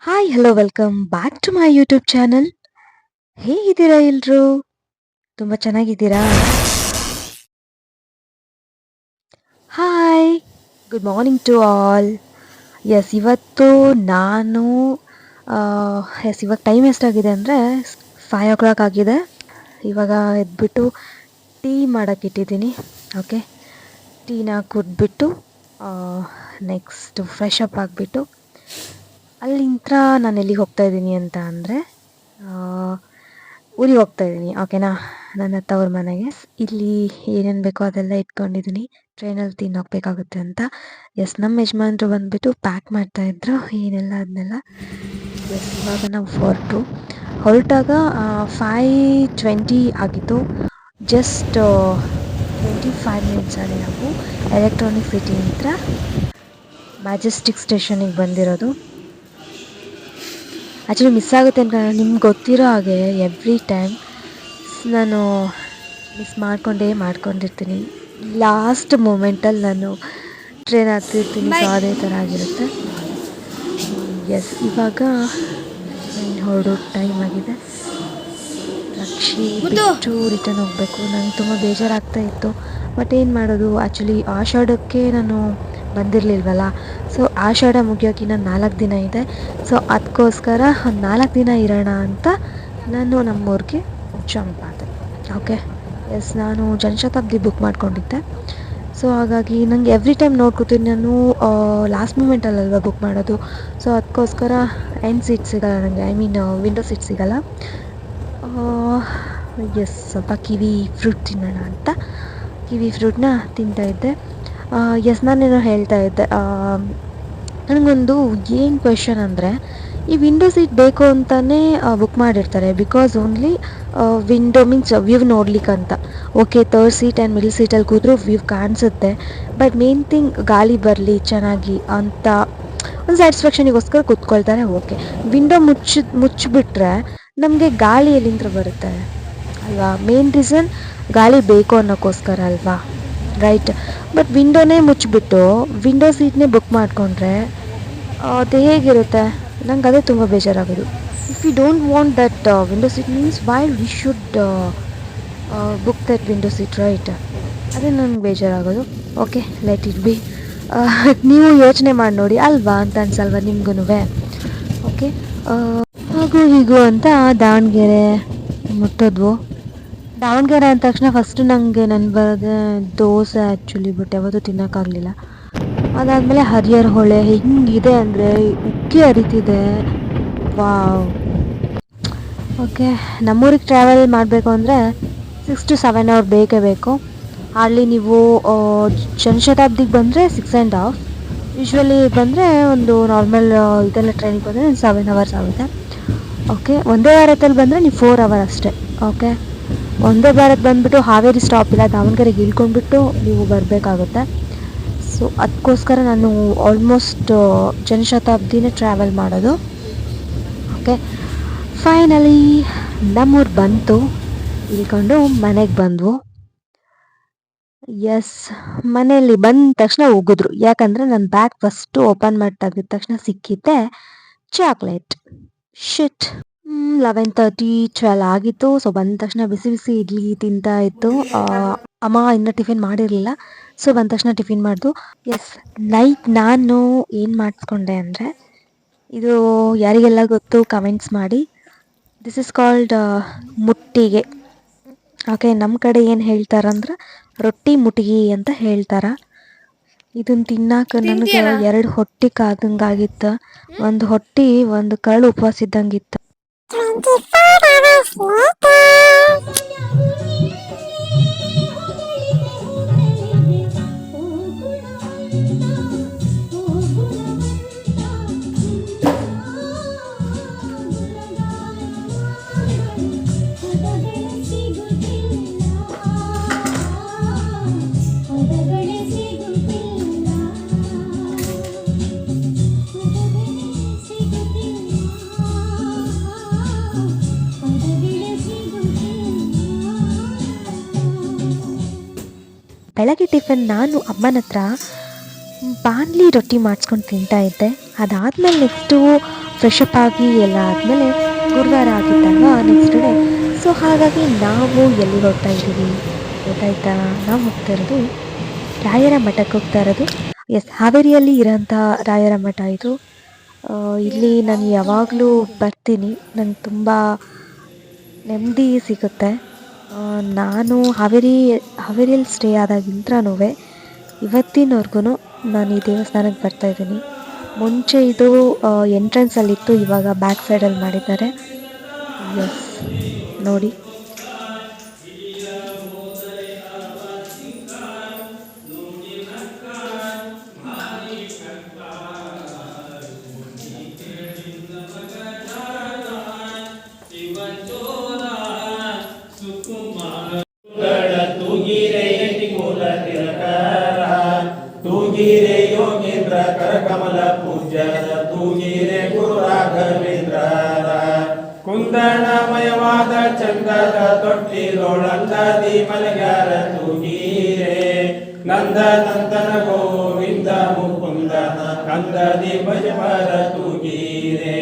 Hi hello welcome back to my YouTube channel. ಹೇಗಿದ್ದೀರಾ ಎಲ್ರು? ತುಂಬ ಚೆನ್ನಾಗಿದ್ದೀರಾ? Hi, good morning to all. ಇವತ್ತು ನಾನು ಇವಾಗ ಟೈಮ್ ಎಷ್ಟಾಗಿದೆ ಅಂದರೆ 5 o'clock ಆಗಿದೆ. ಇವಾಗ ಎದ್ಬಿಟ್ಟು ಟೀ ಮಾಡೋಕ್ಕಿಟ್ಟಿದ್ದೀನಿ. ಓಕೆ, ಟೀನ ಕುಡಿದ್ಬಿಟ್ಟು ನೆಕ್ಸ್ಟ್ ಫ್ರೆಶ್ ಅಪ್ ಆಗಿಬಿಟ್ಟು ಅಲ್ಲಿಂದ ನಾನು ಎಲ್ಲಿಗೆ ಹೋಗ್ತಾ ಇದ್ದೀನಿ ಅಂತ ಅಂದರೆ ಊರಿಗೆ ಹೋಗ್ತಾ ಇದ್ದೀನಿ. ಓಕೆನಾ, ನನ್ನ ತವ್ರ ಮನೆಗೆ. ಇಲ್ಲಿ ಏನೇನು ಬೇಕೋ ಅದೆಲ್ಲ ಇಟ್ಕೊಂಡಿದ್ದೀನಿ, ಟ್ರೈನಲ್ಲಿ ತಿನ್ನೋಗ್ಬೇಕಾಗುತ್ತೆ ಅಂತ. ನಮ್ಮ ಯಜಮಾನ್ರು ಬಂದುಬಿಟ್ಟು ಪ್ಯಾಕ್ ಮಾಡ್ತಾಯಿದ್ರು ಏನೆಲ್ಲ ಅದನ್ನೆಲ್ಲ. ಇವಾಗ ನಾವು ಹೊರಟಾಗ 5:20 ಆಗಿತ್ತು. ಜಸ್ಟ್ 25 ಮಿನಿಟ್ಸ್ ಆಗಿ ನಾವು ಎಲೆಕ್ಟ್ರಾನಿಕ್ ಸಿಟಿ ಹತ್ರ ಮ್ಯಾಜೆಸ್ಟಿಕ್ ಸ್ಟೇಷನಿಗೆ ಬಂದಿರೋದು. ಆ್ಯಕ್ಚುಲಿ ಮಿಸ್ ಆಗುತ್ತೆ ಅಂತ ನಿಮ್ಗೆ ಗೊತ್ತಿರೋ ಹಾಗೆ ಎವ್ರಿ ಟೈಮ್ ನಾನು ಮಿಸ್ ಮಾಡ್ಕೊಂಡಿರ್ತೀನಿ. ಲಾಸ್ಟ್ ಮೂಮೆಂಟಲ್ಲಿ ನಾನು ಟ್ರೈನ್ ಹತ್ತಿರ್ತೀನಿ. ಸೊ ಅದೇ ಥರ ಆಗಿರುತ್ತೆ. ಇವಾಗ ಹೊರಡೋ ಟೈಮ್ ಆಗಿದೆ. ರಕ್ಷಿ ಬಿಟ್ಟು ರಿಟರ್ನ್ ಹೋಗಬೇಕು. ನಂಗೆ ತುಂಬ ಬೇಜಾರಾಗ್ತಾ ಇತ್ತು. ಬಟ್ ಏನು ಮಾಡೋದು, ಆ್ಯಕ್ಚುಲಿ ಆಷಾಢಕ್ಕೆ ನಾನು ಬಂದಿರಲಿಲ್ವಲ್ಲ. ಸೊ ಆಷಾಢ ಮುಗಿಯೋಕ್ಕಿನ್ನ 4 ದಿನ ಇದೆ. ಸೊ ಅದಕ್ಕೋಸ್ಕರ ಒಂದು 4 ದಿನ ಇರೋಣ ಅಂತ ನಾನು ನಮ್ಮೂರಿಗೆ ಜಂಪ್ ಆದೆ. ಓಕೆ, ನಾನು ಜನಶತಾಬ್ದಿ ಬುಕ್ ಮಾಡ್ಕೊಂಡಿದ್ದೆ. ಸೊ ಹಾಗಾಗಿ ನನಗೆ ಎವ್ರಿ ಟೈಮ್ ನೋಡ್ಕೋತೀನಿ ನಾನು ಲಾಸ್ಟ್ ಮೂಮೆಂಟಲ್ಲಲ್ವ ಬುಕ್ ಮಾಡೋದು. ಸೊ ಅದಕ್ಕೋಸ್ಕರ ಎಂಡ್ ಸೀಟ್ ಸಿಗೋಲ್ಲ ನನಗೆ, ವಿಂಡೋ ಸೀಟ್ ಸಿಗೋಲ್ಲ. ಸ್ವಲ್ಪ ಕಿವಿ ಫ್ರೂಟ್ ತಿನ್ನೋಣ ಅಂತ ಕಿವಿ ಫ್ರೂಟ್ನ ತಿಂತಾಯಿದ್ದೆ. ನಾನೇನೋ ಹೇಳ್ತಾ ಇದ್ದೆ, ನನಗೊಂದು ಏನು ಕ್ವೆಶನ್ ಅಂದರೆ, ಈ ವಿಂಡೋ ಸೀಟ್ ಬೇಕು ಅಂತಲೇ ಬುಕ್ ಮಾಡಿರ್ತಾರೆ. Because only window means view ನೋಡ್ಲಿಕ್ಕಂತ. Okay, third seat and middle ಸೀಟಲ್ಲಿ ಕೂತ್ರೂ ವ್ಯೂ ಕಾಣಿಸುತ್ತೆ. ಬಟ್ ಮೇನ್ ಥಿಂಗ್ ಗಾಳಿ ಬರಲಿ ಚೆನ್ನಾಗಿ ಅಂತ ಒಂದು ಸ್ಯಾಟಿಸ್ಫ್ಯಾಕ್ಷನಿಗೋಸ್ಕರ ಕೂತ್ಕೊಳ್ತಾರೆ. ಓಕೆ, ವಿಂಡೋ ಮುಚ್ಚಿಬಿಟ್ರೆ ನಮಗೆ ಗಾಳಿ ಎಲ್ಲಿಂದ ಬರುತ್ತೆ ಅಲ್ವಾ? ಮೇನ್ ರೀಸನ್ ಗಾಳಿ ಬೇಕು ಅನ್ನೋಕ್ಕೋಸ್ಕರ ಅಲ್ವಾ, ರೈಟ್? ಬಟ್ ವಿಂಡೋನೇ ಮುಚ್ಚಿಬಿಟ್ಟು ವಿಂಡೋ ಸೀಟ್ನೇ ಬುಕ್ ಮಾಡಿಕೊಂಡ್ರೆ ಅದು ಹೇಗಿರುತ್ತೆ? ನಂಗೆ ಅದೇ ತುಂಬ ಬೇಜಾರಾಗೋದು. If you don't want that window seat means why we should book that window seat, right? ಅದೇ ನನಗೆ ಬೇಜಾರಾಗೋದು. Okay, let it be. ನೀವು ಯೋಚನೆ ಮಾಡಿ ನೋಡಿ ಅಲ್ವಾ ಅಂತ ಅನ್ಸಲ್ವ ನಿಮ್ಗೂ? ಓಕೆ, ಹಾಗೂ ಹೀಗೂ ಅಂತ ದಾವಣಗೆರೆ ಮುಟ್ಟೋದ್ವು. ದಾವಣಗೆರೆ ಅಂದ ತಕ್ಷಣ ಫಸ್ಟು ನನಗೆ ಬರೋದೆ ದೋಸೆ ಆ್ಯಕ್ಚುಲಿ. ಬಟ್ ಯಾವತ್ತೂ ತಿನ್ನೋಕ್ಕಾಗಲಿಲ್ಲ. ಅದಾದಮೇಲೆ ಹರಿಹರ ಹೊಳೆ ಹೆಂಗಿದೆ ಅಂದರೆ ಉಕ್ಕಿ ಹರಿತಿದೆ. ವಾವ್. ಓಕೆ, ನಮ್ಮೂರಿಗೆ ಟ್ರಾವೆಲ್ ಮಾಡಬೇಕು ಅಂದರೆ 6 to 7 hour ಬೇಕೇ ಬೇಕು. ಅಲ್ಲಿ ನೀವು ಜನಶತಾಬ್ದಿಗೆ ಬಂದರೆ 6.5. ಯೂಶ್ವಲಿ ಬಂದರೆ ಒಂದು ನಾರ್ಮಲ್ ಇದೆಲ್ಲ ಟ್ರೈನಿಗೆ ಬಂದರೆ 7 hours ಆಗುತ್ತೆ. ಓಕೆ, ಒಂದೇ ಭಾರತದಲ್ಲಿ ಬಂದರೆ ನೀವು 4 hour ಅಷ್ಟೇ. ಓಕೆ, ಒಂದೇ ಭಾರತ್ ಬಂದುಬಿಟ್ಟು ಹಾವೇರಿ ಸ್ಟಾಪ್ ಇಲ್ಲ, ದಾವಣಗೆರೆಗೆ ಇಳ್ಕೊಂಡ್ಬಿಟ್ಟು ನೀವು ಬರಬೇಕಾಗುತ್ತೆ. ಸೊ ಅದಕ್ಕೋಸ್ಕರ ನಾನು ಆಲ್ಮೋಸ್ಟ್ ಜನಶತಾಬ್ದಿನೇ ಟ್ರಾವೆಲ್ ಮಾಡೋದು. ಓಕೆ, ಫೈನಲಿ ನಮ್ಮೂರು ಬಂತು. ಇಳ್ಕೊಂಡು ಮನೆಗೆ ಬಂದ್ವು. ಮನೆಯಲ್ಲಿ ಬಂದ ತಕ್ಷಣ ಹೋಗಿದ್ರು. ಯಾಕಂದರೆ ನನ್ನ ಬ್ಯಾಗ್ ಫಸ್ಟು ಓಪನ್ ಮಾಡಿ ತೆಗೆದ ತಕ್ಷಣ ಸಿಕ್ಕಿದ್ದೆ ಚಾಕ್ಲೇಟ್. ಶಿಟ್. 11:30, 12 ಆಗಿತ್ತು. ಸೊ ಬಂದ ತಕ್ಷಣ ಬಿಸಿ ಬಿಸಿ ಇಡ್ಲಿ ತಿಂತಾ ಇತ್ತು. ಅಮ್ಮ ಇನ್ನೂ ಟಿಫಿನ್ ಮಾಡಿರಲಿಲ್ಲ. ಸೊ ಬಂದ ತಕ್ಷಣ ಟಿಫಿನ್ ಮಾಡ್ದು. ನೈಟ್ ನಾನು ಏನು ಮಾಡಿಸ್ಕೊಂಡೆ ಅಂದರೆ, ಇದು ಯಾರಿಗೆಲ್ಲ ಗೊತ್ತು ಕಮೆಂಟ್ಸ್ ಮಾಡಿ. ದಿಸ್ ಇಸ್ ಕಾಲ್ಡ್ ಮುಟ್ಟಿಗೆ. ಓಕೆ, ನಮ್ಮ ಕಡೆ ಏನು ಹೇಳ್ತಾರಂದ್ರೆ ರೊಟ್ಟಿ ಮುಟ್ಟಿಗೆ ಅಂತ ಹೇಳ್ತಾರೆ. ಇದನ್ನು ತಿನ್ನಕ್ಕೆ ನನಗೆ 2 ಹೊಟ್ಟೆ ಕಾದಂಗಾಗಿತ್ತು. ಒಂದು ಹೊಟ್ಟೆ ಒಂದು ಕರಳು ಉಪವಾಸ ಇದ್ದಂಗಿತ್ತು. 24 hours later. ಬೆಳಗ್ಗೆ ಟಿಫನ್ ನಾನು ಅಮ್ಮನ ಹತ್ರ ಬಾಣಲಿ ರೊಟ್ಟಿ ಮಾಡಿಸ್ಕೊಂಡು ತಿಂತಾಯಿದ್ದೆ. ಅದಾದಮೇಲೆ ನೆಕ್ಸ್ಟು ಫ್ರೆಶ್ ಅಪ್ ಆಗಿ ಎಲ್ಲ ಆದಮೇಲೆ ಗುರುವಾರ ಆಗಿತ್ತಲ್ವಾ ನೆಕ್ಸ್ಟ್ ಡೇ. ಸೊ ಹಾಗಾಗಿ ನಾವು ಎಲ್ಲಿಗೆ ಹೋಗ್ತಾ ಇದ್ದೀವಿ ಗೊತ್ತಾಯ್ತಾ? ನಾವು ಹೋಗ್ತಾ ಇರೋದು ರಾಯರ ಮಠಕ್ಕೆ ಹೋಗ್ತಾ ಇರೋದು. ಎಸ್, ಹಾವೇರಿಯಲ್ಲಿ ಇರೋಂಥ ರಾಯರ ಮಠ ಇದು. ಇಲ್ಲಿ ನಾನು ಯಾವಾಗಲೂ ಬರ್ತೀನಿ, ನಂಗೆ ತುಂಬ ನೆಮ್ಮದಿ ಸಿಗುತ್ತೆ. ನಾನು ಹಾವೇರಿಯಲ್ಲಿ ಸ್ಟೇ ಆದಾಗಿಂತ್ರನೂ ಇವತ್ತಿನವರೆಗೂ ನಾನು ಈ ದೇವಸ್ಥಾನಕ್ಕೆ ಬರ್ತಾಯಿದ್ದೀನಿ. ಮುಂಚೆ ಇದು ಎಂಟ್ರೆನ್ಸಲ್ಲಿತ್ತು, ಇವಾಗ ಬ್ಯಾಕ್ ಸೈಡಲ್ಲಿ ಮಾಡಿದ್ದಾರೆ. ಎಸ್, ನೋಡಿ. ತೂಗಿರೆ ಯೋಗೇಂದ್ರ ಕರಕಮಲ ಪೂಜ್ಯ ತೂಗಿರೆ ಗುರು ರಾಘವೇಂದ್ರ ಕುಂದಣಮಯವಾದ ಚಂದದ ತೊಟ್ಟಿಲೊಳಂದದಿ ಮಲಗ್ಯಾರ ತೂಗಿರೆ ನಂದ ನಂದನ ಗೋವಿಂದ ಮುಕುಂದನ ಕಂದದಿ ಭಜಪರ ತೂಗಿರೆ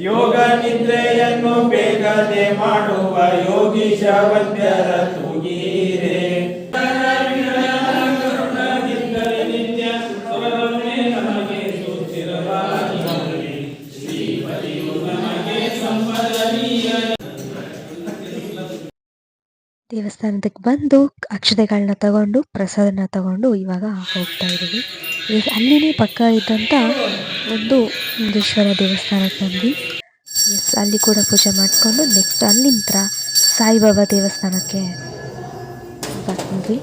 ಯೋಗ ನಿದ್ರೆಯನ್ನು ಬೇಗನೆ ಮಾಡುವ ಯೋಗೀಶ ವಂದ್ಯರ ತೂಗಿರೆ ದೇವಸ್ಥಾನಕ್ಕೆ ಬಂದು ಅಕ್ಷತೆಗಳನ್ನ ತಗೊಂಡು ಪ್ರಸಾದನ ತಗೊಂಡು ಇವಾಗ ಹೋಗ್ತಾ ಇದ್ದೀವಿ. ಅಲ್ಲಿನೇ ಪಕ್ಕ ಇದ್ದಂಥ ಒಂದು ಲಿಂಗೇಶ್ವರ ದೇವಸ್ಥಾನಕ್ಕೆ ಬಂದ್ವಿ. ಎಸ್, ಅಲ್ಲಿ ಕೂಡ ಪೂಜೆ ಮಾಡಿಕೊಂಡು ನೆಕ್ಸ್ಟ್ ಅಲ್ಲಿಂದ ಸಾಯಿಬಾಬಾ ದೇವಸ್ಥಾನಕ್ಕೆ ಬಂದ್ವಿ.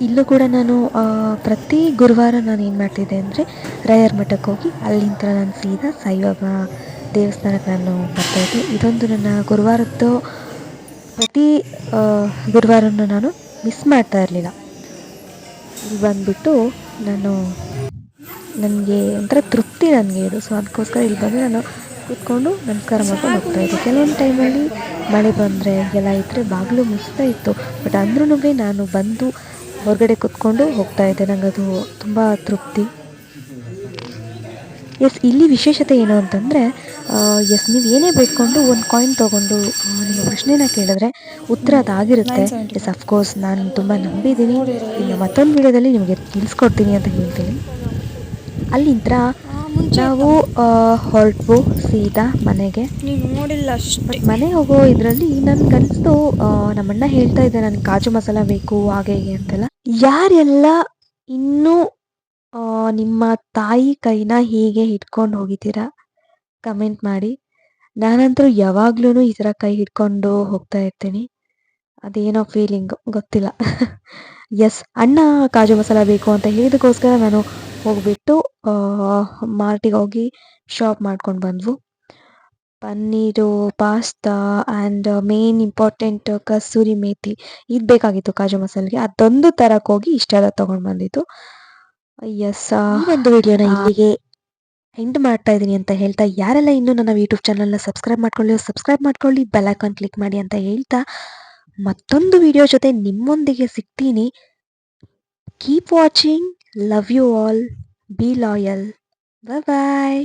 ಇಲ್ಲೂ ಕೂಡ ನಾನು ಪ್ರತಿ ಗುರುವಾರ ನಾನು ಏನು ಮಾಡ್ತಿದ್ದೆ ಅಂದರೆ ರಾಯರ ಮಠಕ್ಕೆ ಹೋಗಿ ಅಲ್ಲಿಂದ ನಾನು ಸೀದಾ ಸಾಯಿಬಾಬಾ ದೇವಸ್ಥಾನಕ್ಕೆ ನಾನು ಬರ್ತಾಯಿದ್ದೆ. ಇದೊಂದು ನನ್ನ ಗುರುವಾರದ್ದು ಪ್ರತಿ ಗುರುವಾರನೂ ನಾನು ಮಿಸ್ ಮಾಡ್ತಾ ಇರಲಿಲ್ಲ. ಇಲ್ಲಿ ಬಂದುಬಿಟ್ಟು ನನಗೆ ಒಂಥರ ತೃಪ್ತಿ ನನಗೆ ಇದು. ಸೊ ಅದಕ್ಕೋಸ್ಕರ ಇಲ್ಲಿ ಬಂದು ನಾನು ಕೂತ್ಕೊಂಡು ನಮಸ್ಕಾರ ಮಾಡ್ಕೊಂಡು ಹೋಗ್ತಾಯಿದ್ದೆ. ಕೆಲವೊಂದು ಟೈಮಲ್ಲಿ ಮಳೆ ಬಂದರೆ ಎಲ್ಲ ಇದ್ದರೆ ಬಾಗಿಲು ಮುಚ್ತಾ ಇತ್ತು, ಬಟ್ ಅಂದ್ರೂ ನಾನು ಬಂದು ಹೊರಗಡೆ ಕೂತ್ಕೊಂಡು ಹೋಗ್ತಾಯಿದ್ದೆ. ನನಗದು ತುಂಬ ತೃಪ್ತಿ. ಎಸ್, ಇಲ್ಲಿ ವಿಶೇಷತೆ ಏನು ಅಂತಂದರೆ ಎಸ್, ನೀವು ಏನೇ ಬೇಡ್ಕೊಂಡು ಒಂದು ಕಾಯಿನ್ ತೊಗೊಂಡು ನಿಮ್ಮ ಪ್ರಶ್ನೆನ ಕೇಳಿದ್ರೆ ಉತ್ತರ ಅದಾಗಿರುತ್ತೆ. ಎಸ್, ಅಫ್ಕೋರ್ಸ್ ನಾನು ತುಂಬ ನಂಬಿದ್ದೀನಿ. ಇನ್ನು ಮತ್ತೊಂದು ವಿಡಿಯೋದಲ್ಲಿ ನಿಮಗೆ ತಿಳಿಸ್ಕೊಡ್ತೀನಿ ಅಂತ ಹೇಳ್ತೀನಿ. ಅಲ್ಲಿಂದ ನಾವು ಹೊರಟ್ವು ಸೀದಾ ಮನೆಗೆ. ಮನೆ ಹೋಗೋ ಇದರಲ್ಲಿ ನನಗನ್ನಿಸ್ತು, ನಮ್ಮಣ್ಣ ಹೇಳ್ತಾ ಇದ್ದೆ ನನಗೆ ಕಾಜು ಮಸಾಲ ಬೇಕು ಹಾಗೆ ಹೀಗೆ ಅಂತೆಲ್ಲ. ಯಾರೆಲ್ಲ ಇನ್ನೂ ನಿಮ್ಮ ತಾಯಿ ಕೈನ ಹೀಗೆ ಹಿಡ್ಕೊಂಡು ಹೋಗಿದ್ದೀರಾ ಕಮೆಂಟ್ ಮಾಡಿ. ನಾನಂತೂ ಯಾವಾಗ್ಲೂ ಈ ಥರ ಕೈ ಹಿಡ್ಕೊಂಡು ಹೋಗ್ತಾ ಇರ್ತೀನಿ. ಅದೇನೋ ಫೀಲಿಂಗು ಗೊತ್ತಿಲ್ಲ. ಎಸ್, ಅಣ್ಣ ಕಾಜು ಮಸಾಲ ಬೇಕು ಅಂತ ಹೇಳಿದಕ್ಕೋಸ್ಕರ ನಾನು ಹೋಗ್ಬಿಟ್ಟು ಮಾರ್ಟಿಗೆ ಹೋಗಿ ಶಾಪ್ ಮಾಡ್ಕೊಂಡು ಬಂದ್ವು. Paneer, pasta and main important kasuri methi ಇದು ಬೇಕಾಗಿತ್ತು ಕಾಜು ಮಸಾಲೆಗೆ. ಅದೊಂದು ತರಕ್ಕೆ ಹೋಗಿ ಇಷ್ಟೆಲ್ಲ ತೊಗೊಂಡು ಬಂದಿತ್ತು. ಎಸ್, ಒಂದು ವಿಡಿಯೋನ ಇಲ್ಲಿಗೆ ಎಂಡ್ ಮಾಡ್ತಾ ಇದ್ದೀನಿ ಅಂತ ಹೇಳ್ತಾ, ಯಾರೆಲ್ಲ ಇನ್ನೂ ನನ್ನ ಯೂಟ್ಯೂಬ್ ಚಾನಲ್ನ ಸಬ್ಸ್ಕ್ರೈಬ್ ಮಾಡ್ಕೊಳ್ಳಿ, ಬೆಲ್ ಐಕಾನ್ ಕ್ಲಿಕ್ ಮಾಡಿ ಅಂತ ಹೇಳ್ತಾ, ಮತ್ತೊಂದು ವಿಡಿಯೋ ಜೊತೆ ನಿಮ್ಮೊಂದಿಗೆ ಸಿಗ್ತೀನಿ. Keep watching, love you all, be loyal, bye.